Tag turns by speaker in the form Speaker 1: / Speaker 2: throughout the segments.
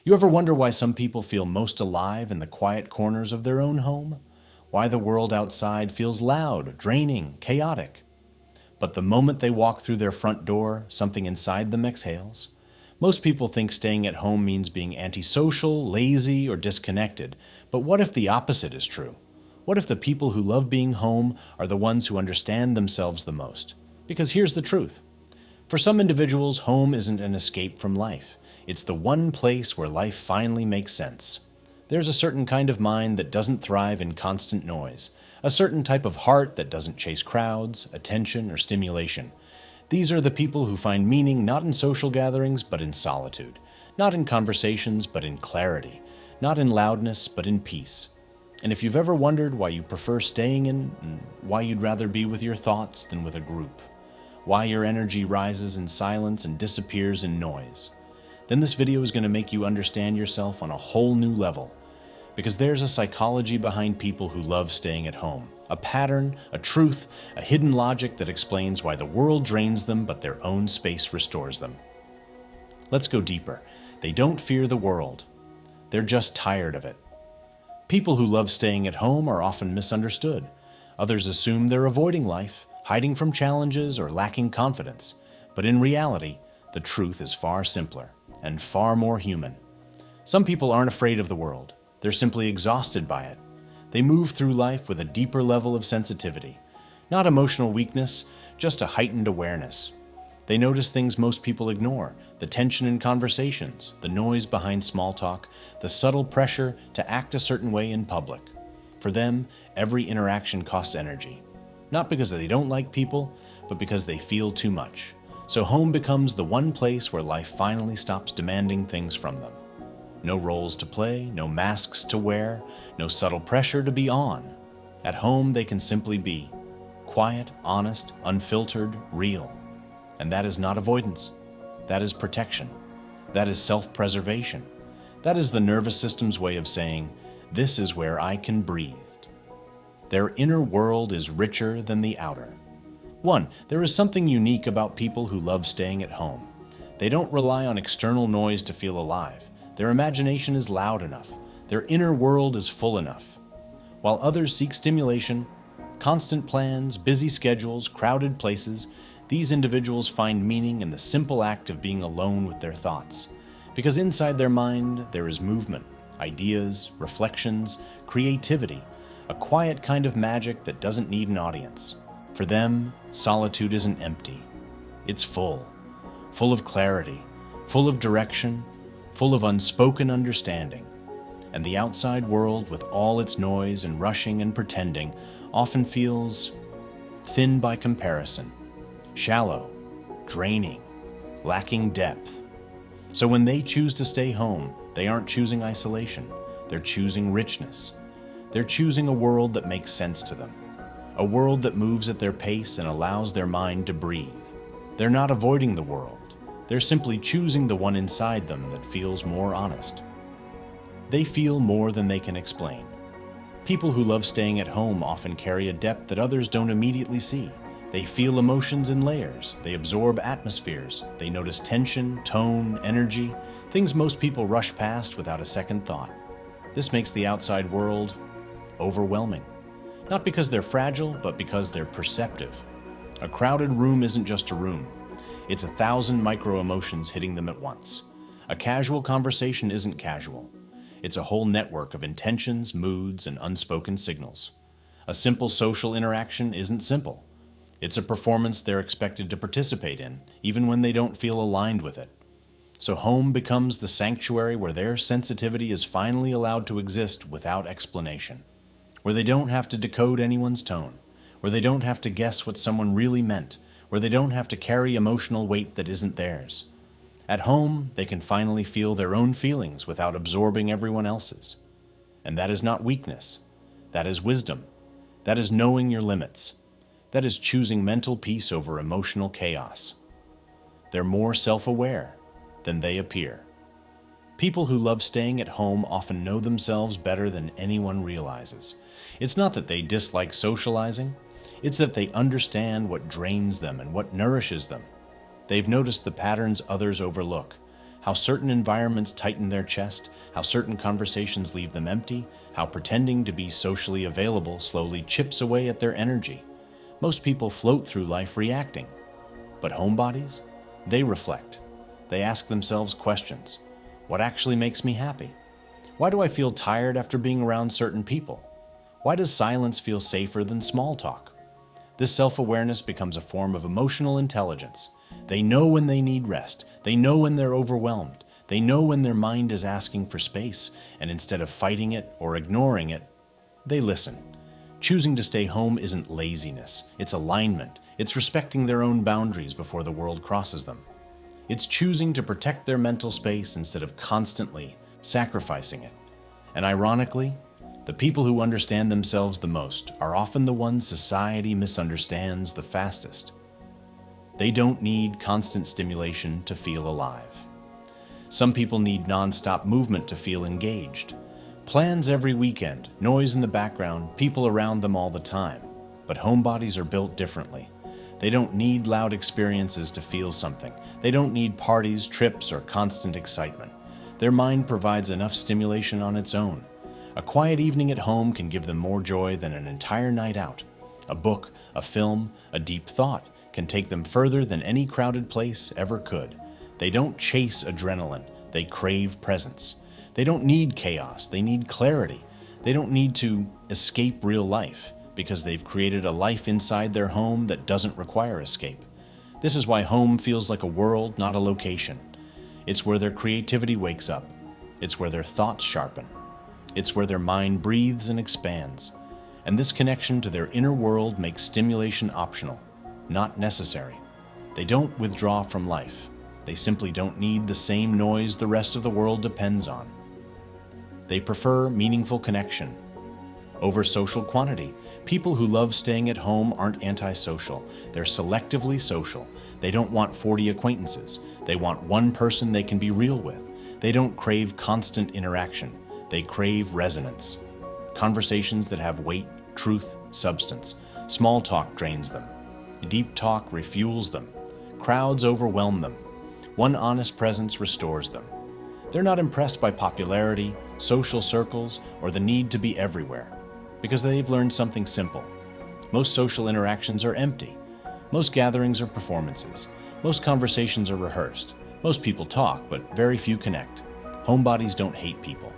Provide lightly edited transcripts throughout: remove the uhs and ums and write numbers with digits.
Speaker 1: You ever wonder why some people feel most alive in the quiet corners of their own home? Why the world outside feels loud, draining, chaotic? But the moment they walk through their front door, something inside them exhales. Most people think staying at home means being antisocial, lazy, or disconnected. But what if the opposite is true? What if the people who love being home are the ones who understand themselves the most? Because here's the truth. For some individuals, home isn't an escape from life. It's the one place where life finally makes sense. There's a certain kind of mind that doesn't thrive in constant noise, a certain type of heart that doesn't chase crowds, attention, or stimulation. These are the people who find meaning not in social gatherings, but in solitude, not in conversations, but in clarity, not in loudness, but in peace. And if you've ever wondered why you prefer staying in, and why you'd rather be with your thoughts than with a group, why your energy rises in silence and disappears in noise, then this video is going to make you understand yourself on a whole new level. Because there's a psychology behind people who love staying at home, a pattern, a truth, a hidden logic that explains why the world drains them but their own space restores them. Let's go deeper. They don't fear the world. They're just tired of it. People who love staying at home are often misunderstood. Others assume they're avoiding life, hiding from challenges, or lacking confidence. But in reality, the truth is far simpler and far more human. Some people aren't afraid of the world. They're simply exhausted by it. They move through life with a deeper level of sensitivity. Not emotional weakness, just a heightened awareness. They notice things most people ignore, the tension in conversations, the noise behind small talk, the subtle pressure to act a certain way in public. For them, every interaction costs energy. Not because they don't like people, but because they feel too much. So home becomes the one place where life finally stops demanding things from them. No roles to play, no masks to wear, no subtle pressure to be on. At home, they can simply be. Quiet, honest, unfiltered, real. And that is not avoidance. That is protection. That is self-preservation. That is the nervous system's way of saying, this is where I can breathe. Their inner world is richer than the outer. 1. There is something unique about people who love staying at home. They don't rely on external noise to feel alive. Their imagination is loud enough. Their inner world is full enough. While others seek stimulation, constant plans, busy schedules, crowded places, these individuals find meaning in the simple act of being alone with their thoughts. Because inside their mind, there is movement, ideas, reflections, creativity, a quiet kind of magic that doesn't need an audience. For them, solitude isn't empty. It's full of clarity, full of direction, full of unspoken understanding. And the outside world, with all its noise and rushing and pretending, often feels thin by comparison, shallow, draining, lacking depth. So when they choose to stay home, they aren't choosing isolation. They're choosing richness. They're choosing a world that makes sense to them, a world that moves at their pace and allows their mind to breathe. They're not avoiding the world. They're simply choosing the one inside them that feels more honest. They feel more than they can explain. People who love staying at home often carry a depth that others don't immediately see. They feel emotions in layers. They absorb atmospheres. They notice tension, tone, energy, things most people rush past without a second thought. This makes the outside world overwhelming. Not because they're fragile, but because they're perceptive. A crowded room isn't just a room. It's 1,000 micro-emotions hitting them at once. A casual conversation isn't casual. It's a whole network of intentions, moods, and unspoken signals. A simple social interaction isn't simple. It's a performance they're expected to participate in, even when they don't feel aligned with it. So home becomes the sanctuary where their sensitivity is finally allowed to exist without explanation, where they don't have to decode anyone's tone, where they don't have to guess what someone really meant, where they don't have to carry emotional weight that isn't theirs. At home, they can finally feel their own feelings without absorbing everyone else's. And that is not weakness. That is wisdom. That is knowing your limits. That is choosing mental peace over emotional chaos. They're more self-aware than they appear. People who love staying at home often know themselves better than anyone realizes. It's not that they dislike socializing. It's that they understand what drains them and what nourishes them. They've noticed the patterns others overlook, how certain environments tighten their chest, how certain conversations leave them empty, how pretending to be socially available slowly chips away at their energy. Most people float through life reacting. But homebodies? They reflect. They ask themselves questions. What actually makes me happy? Why do I feel tired after being around certain people? Why does silence feel safer than small talk? This self-awareness becomes a form of emotional intelligence. They know when they need rest. They know when they're overwhelmed. They know when their mind is asking for space, and instead of fighting it or ignoring it, they listen. Choosing to stay home isn't laziness. It's alignment. It's respecting their own boundaries before the world crosses them. It's choosing to protect their mental space instead of constantly sacrificing it. And ironically, the people who understand themselves the most are often the ones society misunderstands the fastest. They don't need constant stimulation to feel alive. Some people need non-stop movement to feel engaged. Plans every weekend, noise in the background, people around them all the time. But homebodies are built differently. They don't need loud experiences to feel something. They don't need parties, trips, or constant excitement. Their mind provides enough stimulation on its own. A quiet evening at home can give them more joy than an entire night out. A book, a film, a deep thought can take them further than any crowded place ever could. They don't chase adrenaline, they crave presence. They don't need chaos, they need clarity. They don't need to escape real life because they've created a life inside their home that doesn't require escape. This is why home feels like a world, not a location. It's where their creativity wakes up. It's where their thoughts sharpen. It's where their mind breathes and expands. And this connection to their inner world makes stimulation optional, not necessary. They don't withdraw from life. They simply don't need the same noise the rest of the world depends on. They prefer meaningful connection over social quantity. People who love staying at home aren't antisocial. They're selectively social. They don't want 40 acquaintances. They want one person they can be real with. They don't crave constant interaction. They crave resonance. Conversations that have weight, truth, substance. Small talk drains them. Deep talk refuels them. Crowds overwhelm them. One honest presence restores them. They're not impressed by popularity, social circles, or the need to be everywhere, because they've learned something simple. Most social interactions are empty. Most gatherings are performances. Most conversations are rehearsed. Most people talk, but very few connect. Homebodies don't hate people.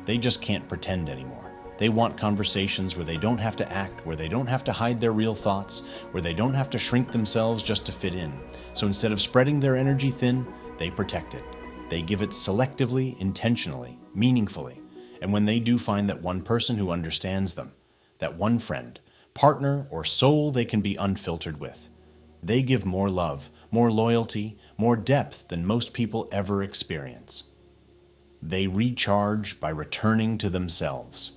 Speaker 1: They just can't pretend anymore. They want conversations where they don't have to act, where they don't have to hide their real thoughts, where they don't have to shrink themselves just to fit in. So instead of spreading their energy thin, they protect it. They give it selectively, intentionally, meaningfully. And when they do find that one person who understands them, that one friend, partner, or soul they can be unfiltered with, they give more love, more loyalty, more depth than most people ever experience. They recharge by returning to themselves.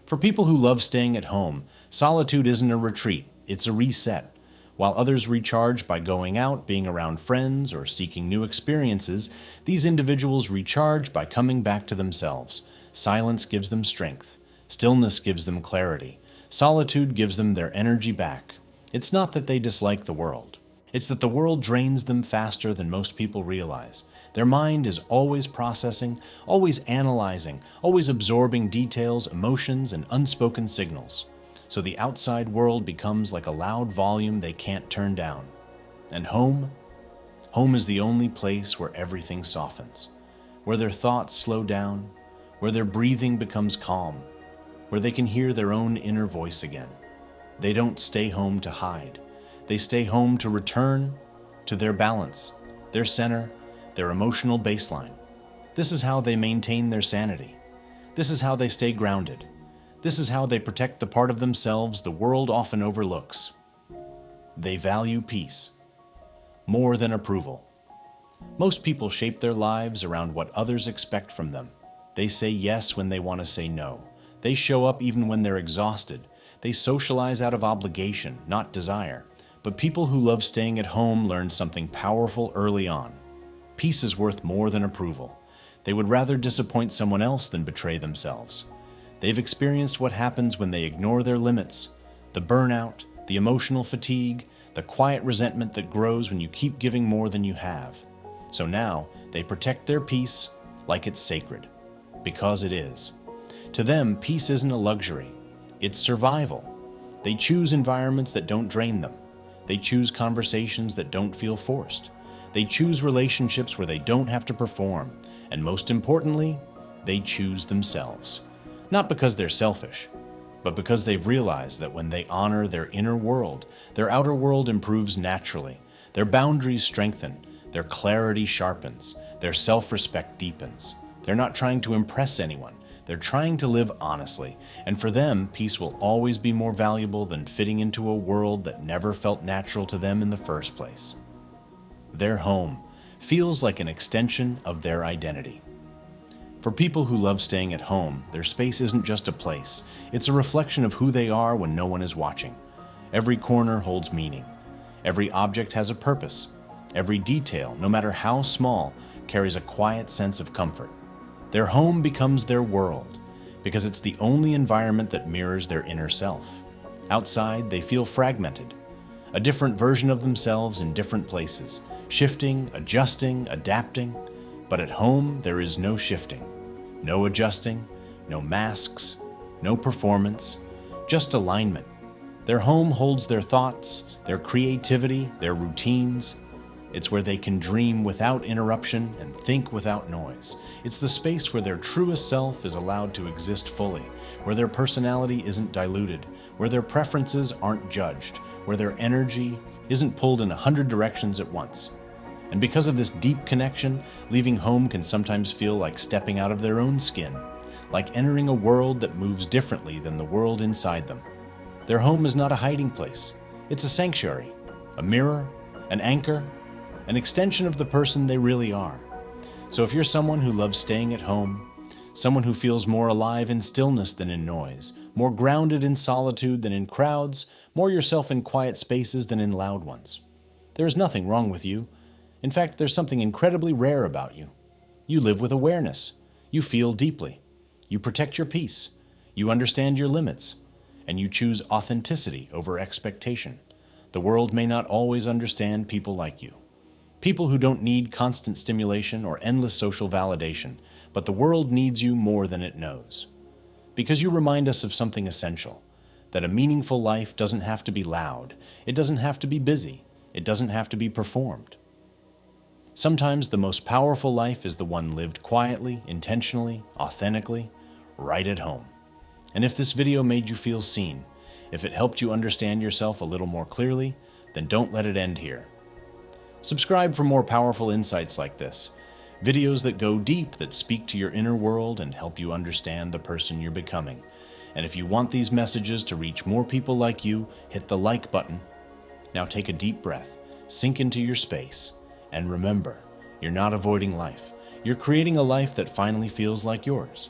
Speaker 1: For people who love staying at home, solitude isn't a retreat, it's a reset. While others recharge by going out, being around friends, or seeking new experiences, these individuals recharge by coming back to themselves. Silence gives them strength. Stillness gives them clarity. Solitude gives them their energy back. It's not that they dislike the world. It's that the world drains them faster than most people realize. Their mind is always processing, always analyzing, always absorbing details, emotions, and unspoken signals. So the outside world becomes like a loud volume they can't turn down. And home is the only place where everything softens, where their thoughts slow down, where their breathing becomes calm, where they can hear their own inner voice again. They don't stay home to hide. They stay home to return to their balance, their center, their emotional baseline. This is how they maintain their sanity. This is how they stay grounded. This is how they protect the part of themselves the world often overlooks. They value peace more than approval. Most people shape their lives around what others expect from them. They say yes when they want to say no. They show up even when they're exhausted. They socialize out of obligation, not desire. But people who love staying at home learn something powerful early on. Peace is worth more than approval. They would rather disappoint someone else than betray themselves. They've experienced what happens when they ignore their limits, the burnout, the emotional fatigue, the quiet resentment that grows when you keep giving more than you have. So now they protect their peace like it's sacred, because it is. To them, peace isn't a luxury, it's survival. They choose environments that don't drain them. They choose conversations that don't feel forced. They choose relationships where they don't have to perform. And most importantly, they choose themselves. Not because they're selfish, but because they've realized that when they honor their inner world, their outer world improves naturally. Their boundaries strengthen, their clarity sharpens, their self-respect deepens. They're not trying to impress anyone. They're trying to live honestly, and for them, peace will always be more valuable than fitting into a world that never felt natural to them in the first place. Their home feels like an extension of their identity. For people who love staying at home, their space isn't just a place. It's a reflection of who they are when no one is watching. Every corner holds meaning. Every object has a purpose. Every detail, no matter how small, carries a quiet sense of comfort. Their home becomes their world, because it's the only environment that mirrors their inner self. Outside, they feel fragmented, a different version of themselves in different places, shifting, adjusting, adapting. But at home, there is no shifting, no adjusting, no masks, no performance, just alignment. Their home holds their thoughts, their creativity, their routines. It's where they can dream without interruption and think without noise. It's the space where their truest self is allowed to exist fully, where their personality isn't diluted, where their preferences aren't judged, where their energy isn't pulled in 100 directions at once. And because of this deep connection, leaving home can sometimes feel like stepping out of their own skin, like entering a world that moves differently than the world inside them. Their home is not a hiding place. It's a sanctuary, a mirror, an anchor, an extension of the person they really are. So if you're someone who loves staying at home, someone who feels more alive in stillness than in noise, more grounded in solitude than in crowds, more yourself in quiet spaces than in loud ones, there is nothing wrong with you. In fact, there's something incredibly rare about you. You live with awareness. You feel deeply. You protect your peace. You understand your limits. And you choose authenticity over expectation. The world may not always understand people like you. People who don't need constant stimulation or endless social validation, but the world needs you more than it knows. Because you remind us of something essential, that a meaningful life doesn't have to be loud, it doesn't have to be busy, it doesn't have to be performed. Sometimes the most powerful life is the one lived quietly, intentionally, authentically, right at home. And if this video made you feel seen, if it helped you understand yourself a little more clearly, then don't let it end here. Subscribe for more powerful insights like this, videos that go deep, that speak to your inner world and help you understand the person you're becoming. And if you want these messages to reach more people like you, hit the like button. Now take a deep breath, sink into your space, and remember, you're not avoiding life. You're creating a life that finally feels like yours.